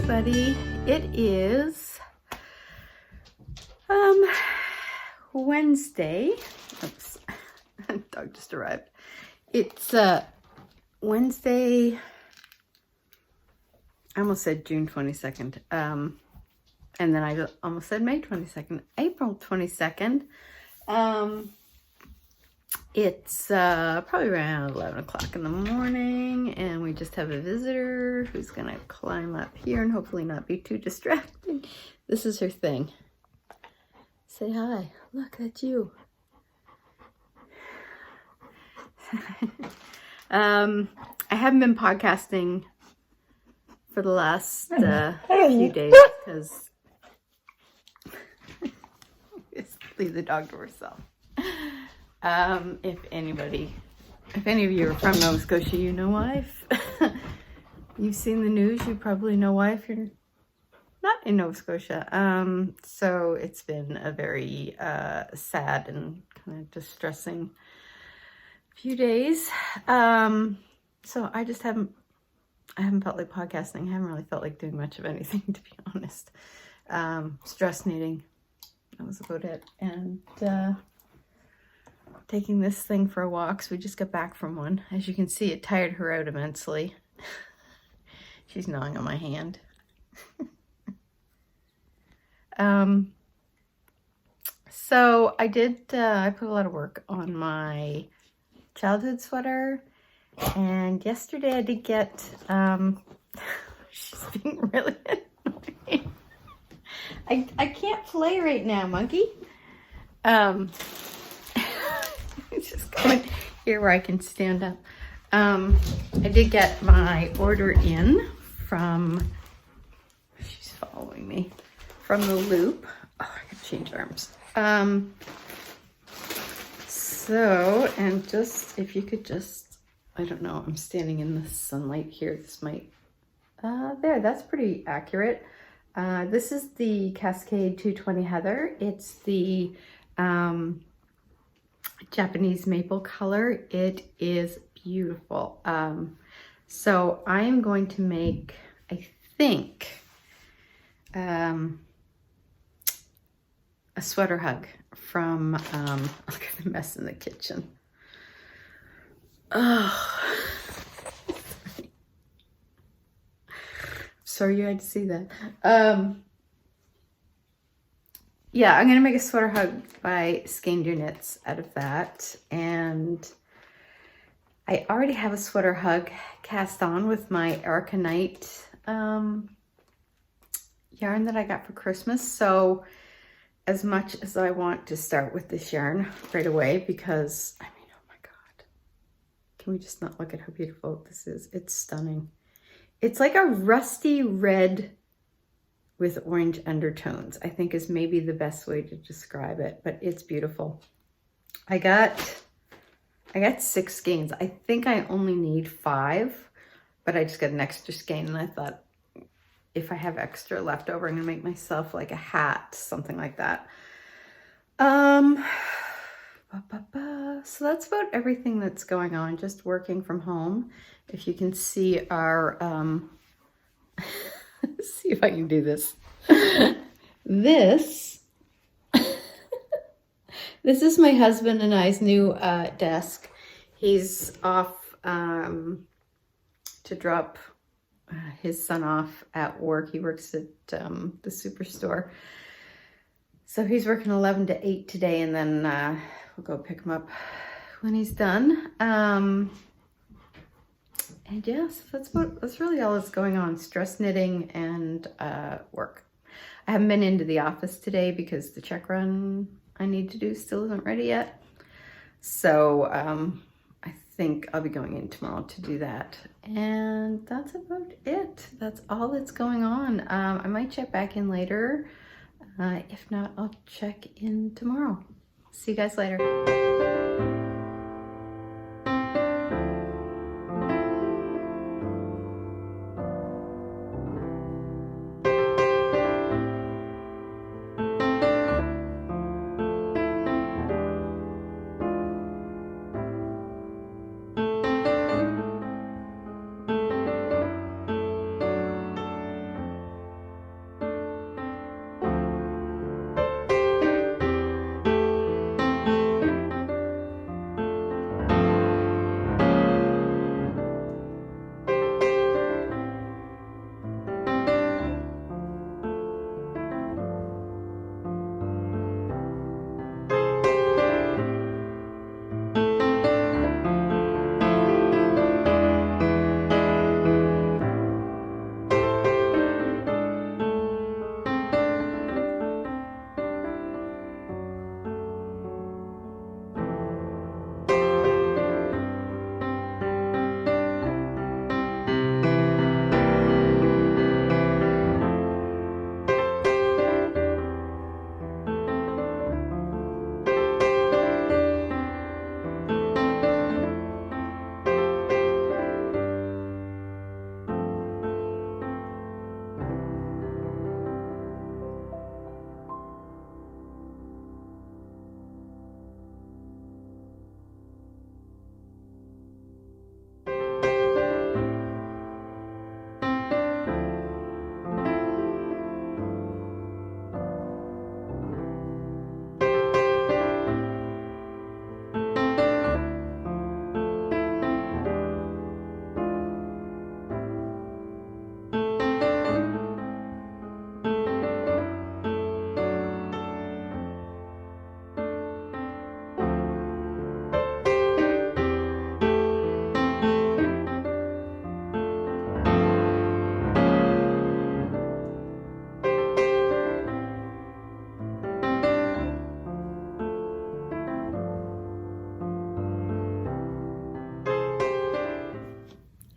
everybody. It is Wednesday. Oops, dog just arrived. It's Wednesday. I almost said June 22nd. And then I almost said May 22nd. April 22nd. It's probably around 11 o'clock in the morning, and we just have a visitor who's gonna climb up here and hopefully not be too distracted. This is her thing. Say hi. Look, that's you. I haven't been podcasting for the last few days because just leave the dog to herself. If any of you are from Nova Scotia, you know why. You've seen the news, you probably know why if you're not in Nova Scotia. So it's been a very sad and kind of distressing few days. So I just haven't felt like podcasting. I haven't really felt like doing much of anything, to be honest. Stress knitting, that was about it. And taking this thing for a walk. So we just got back from one. As you can see, it tired her out immensely. She's gnawing on my hand. So I did, I put a lot of work on my childhood sweater. And yesterday I did get, she's being really annoying. I can't play right now, monkey. Just going here where I can stand up. I did get my order in from, she's following me, from the Loop. Oh, I gotta change arms. So, and just, if you could just, I don't know, I'm standing in the sunlight here. This might, there, that's pretty accurate. This is the Cascade 220 Heather. It's the, Japanese maple color. It is beautiful. So I am going to make, I think, a sweater hug from, look at the mess in the kitchen. Oh, sorry you had to see that. Yeah, I'm going to make a sweater hug by KNITS out of that. And I already have a sweater hug cast on with my KNITS yarn that I got for Christmas. So as much as I want to start with this yarn right away, because, I mean, oh my God. Can we just not look at how beautiful this is? It's stunning. It's like a rusty red with orange undertones, I think is maybe the best way to describe it, but it's beautiful. I got 6 skeins. I think I only need 5, but I just got an extra skein, and I thought if I have extra left over, I'm gonna make myself like a hat, something like that. So that's about everything that's going on, just working from home. If you can see our, see if I can do this. This is my husband and I's new desk. He's off to drop his son off at work. He works at the superstore. So he's working 11 to 8 today, and then we'll go pick him up when he's done. And yes, that's really all that's going on. Stress knitting and work. I haven't been into the office today because the check run I need to do still isn't ready yet. So I think I'll be going in tomorrow to do that. And that's about it. That's all that's going on. I might check back in later. If not, I'll check in tomorrow. See you guys later.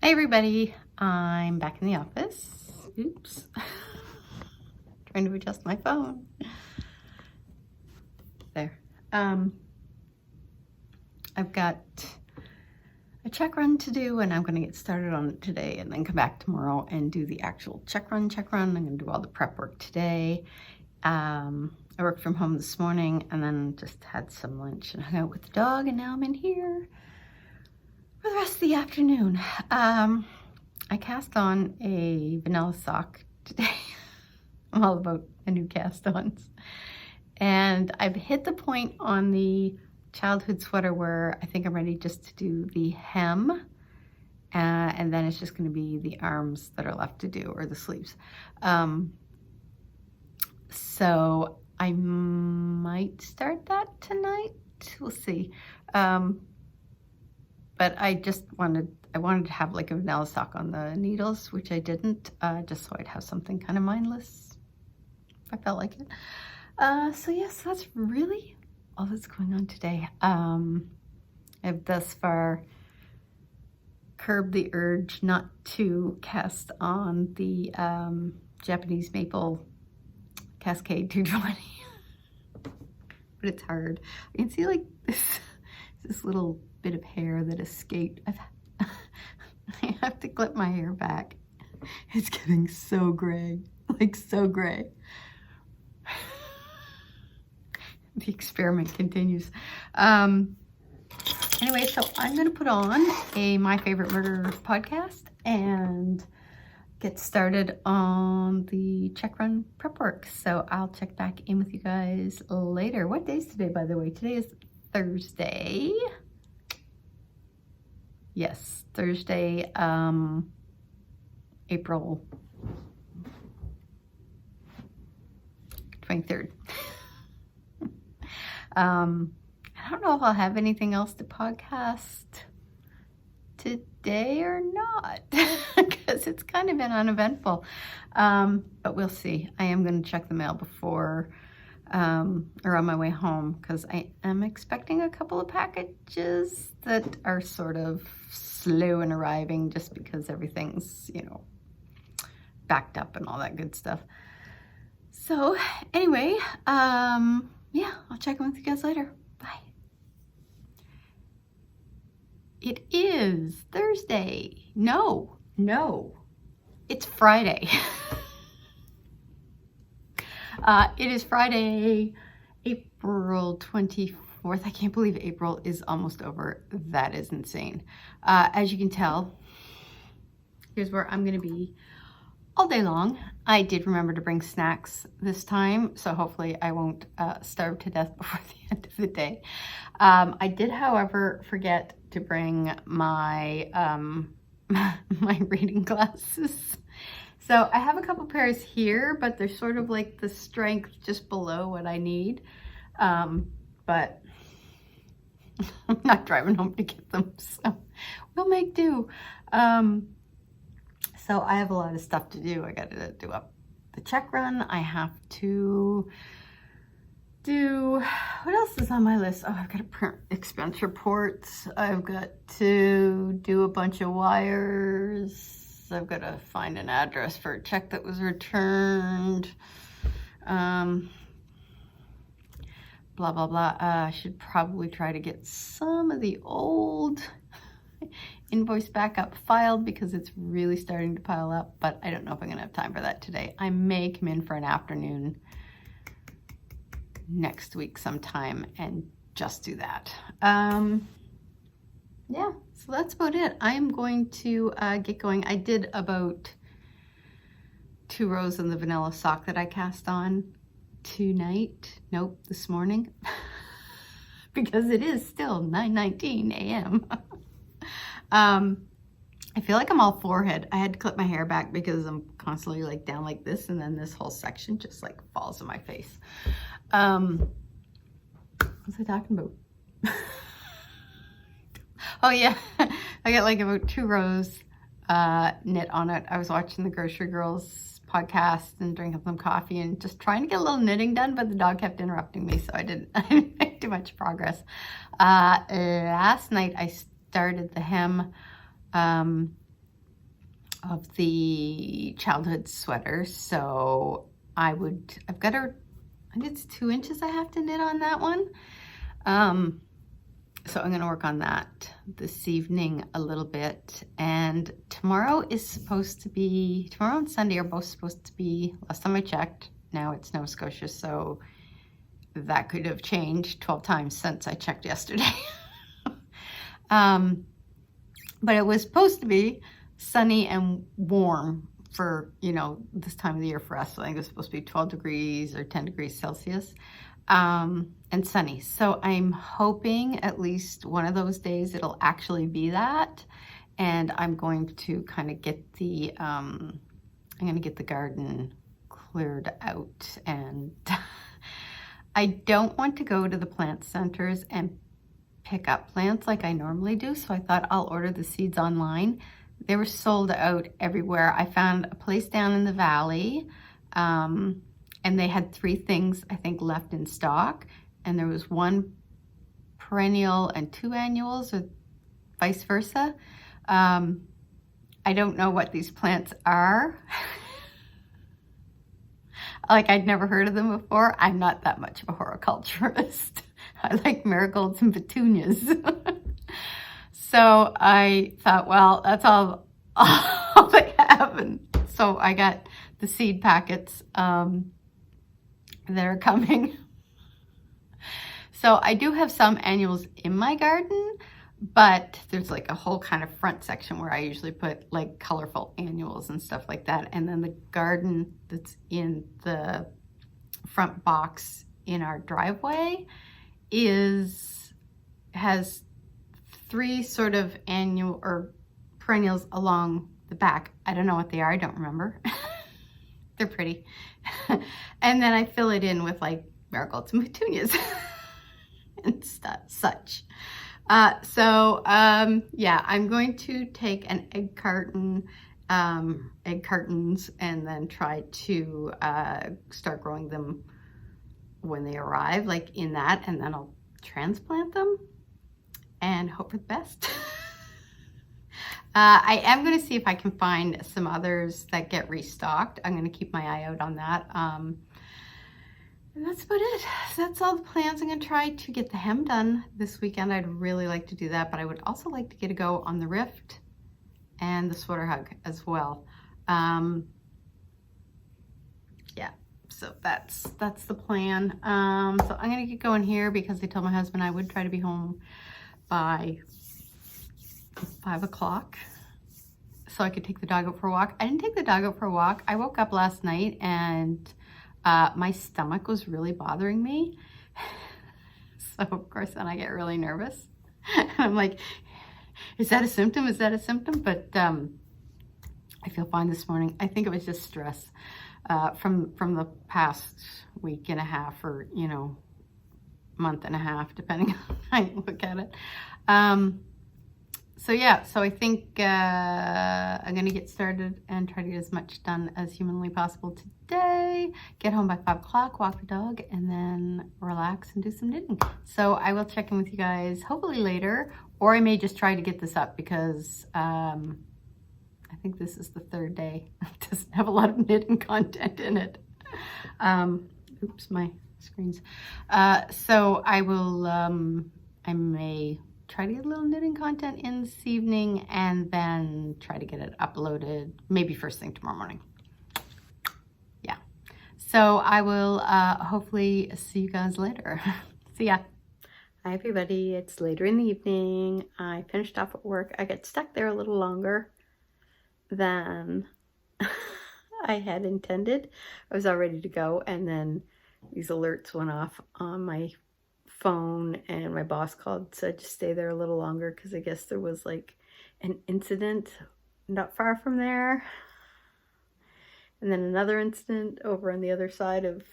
Hey everybody, I'm back in the office. Oops. Trying to adjust my phone. There. I've got a check run to do and I'm going to get started on it today and then come back tomorrow and do the actual check run. I'm going to do all the prep work today. I worked from home this morning and then just had some lunch and hung out with the dog, and now I'm in here for the rest of the afternoon. I cast on a vanilla sock today. I'm all about the new cast-ons. And I've hit the point on the childhood sweater where I think I'm ready just to do the hem. And then it's just going to be the arms that are left to do, or the sleeves. So I might start that tonight. We'll see. But I wanted to have like a vanilla sock on the needles, which I didn't, just so I'd have something kind of mindless. I felt like it. So yes, that's really all that's going on today. I've thus far curbed the urge not to cast on the Japanese maple Cascade 220. But it's hard. You can see like this little bit of hair that escaped. I have to clip my hair back. It's getting so gray, like so gray. The experiment continues. Anyway, so I'm going to put on a My Favorite Murder podcast and get started on the check run prep work. So I'll check back in with you guys later. What day is today, by the way? Today is Thursday. Yes, Thursday, April 23rd. I don't know if I'll have anything else to podcast today or not, because it's kind of been uneventful. But we'll see. I am going to check the mail before or on my way home, because I am expecting a couple of packages that are sort of slow in arriving just because everything's, you know, backed up and all that good stuff. So anyway, yeah, I'll check in with you guys later. Bye. It is Thursday. No, it's Friday. It is Friday, April 24th. I can't believe April is almost over. That is insane. As you can tell, here's where I'm going to be all day long. I did remember to bring snacks this time, so hopefully I won't starve to death before the end of the day. I did, however, forget to bring my my reading glasses. So I have a couple pairs here, but they're sort of like the strength just below what I need. But I'm not driving home to get them, so we'll make do. So I have a lot of stuff to do. I got to do up the check run. I have to do, what else is on my list? Oh, I've got to print expense reports. I've got to do a bunch of wires. I've got to find an address for a check that was returned. Blah, blah, blah. I should probably try to get some of the old invoice backup filed because it's really starting to pile up, but I don't know if I'm going to have time for that today. I may come in for an afternoon next week sometime and just do that. Yeah, so that's about it. I'm going to get going. I did about 2 rows in the vanilla sock that I cast on tonight. Nope, this morning. Because it is still 9:19 a.m. I feel like I'm all forehead. I had to clip my hair back because I'm constantly like down like this, and then this whole section just like falls on my face. What was I talking about? Oh yeah, I got like about 2 rows knit on it. I was watching the Grocery Girls podcast and drinking some coffee and just trying to get a little knitting done, but the dog kept interrupting me, so I didn't make too much progress. Last night I started the hem of the childhood sweater. So I've got I think it's 2 inches I have to knit on that one. So I'm going to work on that this evening a little bit. And tomorrow and Sunday are both supposed to be, last time I checked, now it's Nova Scotia, so that could have changed 12 times since I checked yesterday. But it was supposed to be sunny and warm for, you know, this time of the year for us. So I think it was supposed to be 12 degrees or 10 degrees Celsius, and sunny. So I'm hoping at least one of those days it'll actually be that. And I'm going to kind of get the, I'm going to get the garden cleared out. And I don't want to go to the plant centers and pick up plants like I normally do, so I thought I'll order the seeds online. They were sold out everywhere. I found a place down in the valley, and they had 3 things I think left in stock, and there was 1 perennial and 2 annuals, or vice versa. I don't know what these plants are. Like, I'd never heard of them before. I'm not that much of a horticulturist. I like marigolds and petunias. So I thought, well, that's all they have. And so I got the seed packets that are coming. So I do have some annuals in my garden, but there's like a whole kind of front section where I usually put like colorful annuals and stuff like that. And then the garden that's in the front box in our driveway has 3 sort of annual or perennials along the back. I don't know what they are. I don't remember. They're pretty. And then I fill it in with like marigolds and petunias and such. Yeah, I'm going to take an egg cartons, and then try to start growing them when they arrive, like in that, and then I'll transplant them and hope for the best. I am going to see if I can find some others that get restocked. I'm going to keep my eye out on that. And that's about it. So that's all the plans. I'm going to try to get the hem done this weekend. I'd really like to do that, but I would also like to get a go on the rift and the sweater hug as well. Yeah, so that's the plan. So I'm going to get going here because I told my husband I would try to be home by 5 o'clock so I could take the dog out for a walk. I didn't take the dog out for a walk. I woke up last night and my stomach was really bothering me. So of course then I get really nervous. I'm like, is that a symptom? Is that a symptom? But I feel fine this morning. I think it was just stress from the past week and a half, or, you know, month and a half, depending on how you look at it. So yeah, so I think I'm gonna get started and try to get as much done as humanly possible today. Get home by 5 o'clock, walk the dog, and then relax and do some knitting. So I will check in with you guys hopefully later, or I may just try to get this up because I think this is the 3rd day. It doesn't have a lot of knitting content in it. Oops, my screens. So I will, I may try to get a little knitting content in this evening and then try to get it uploaded maybe first thing tomorrow morning. Yeah. So I will hopefully see you guys later. See ya. Hi everybody, it's later in the evening. I finished off at work. I got stuck there a little longer than I had intended. I was all ready to go, and then these alerts went off on my phone and my boss called, said just stay there a little longer because I guess there was like an incident not far from there, and then another incident over on the other side of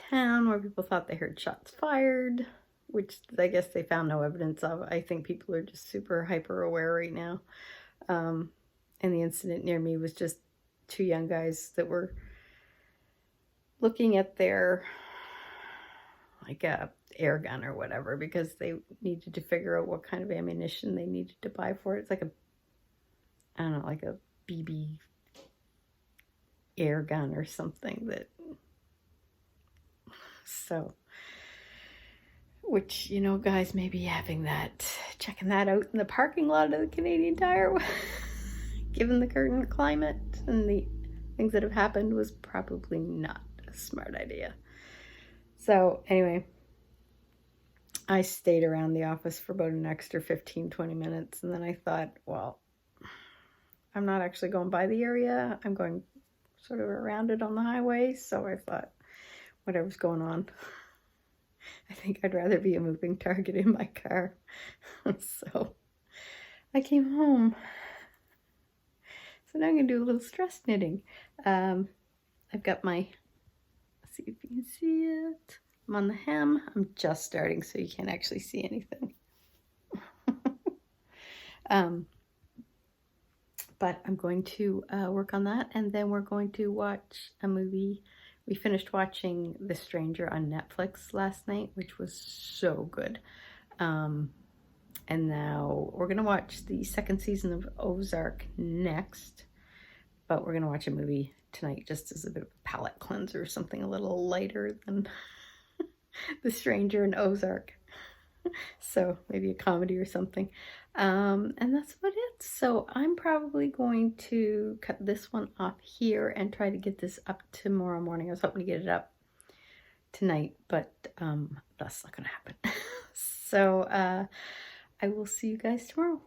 town where people thought they heard shots fired, which I guess they found no evidence of. I think people are just super hyper aware right now. And the incident near me was just 2 young guys that were looking at their like a air gun or whatever because they needed to figure out what kind of ammunition they needed to buy for it. It's like a, I don't know, like a BB air gun or something that, so, which, you know, guys, maybe having that, checking that out in the parking lot of the Canadian Tire, given the current climate and the things that have happened, was probably not a smart idea. So anyway, I stayed around the office for about an extra 15-20 minutes, and then I thought, well, I'm not actually going by the area. I'm going sort of around it on the highway. So I thought, whatever's going on, I think I'd rather be a moving target in my car. So I came home. So now I'm going to do a little stress knitting. I've got my, let's see if you can see it. I'm on the hem. I'm just starting, so you can't actually see anything. But I'm going to work on that, and then we're going to watch a movie. We finished watching The Stranger on Netflix last night, which was so good. And now we're going to watch the second season of Ozark next, but we're going to watch a movie tonight just as a bit of a palate cleanser, something a little lighter than The Stranger and Ozark. So maybe a comedy or something. And that's about it. So I'm probably going to cut this one off here and try to get this up tomorrow morning. I was hoping to get it up tonight, but that's not going to happen. So I will see you guys tomorrow.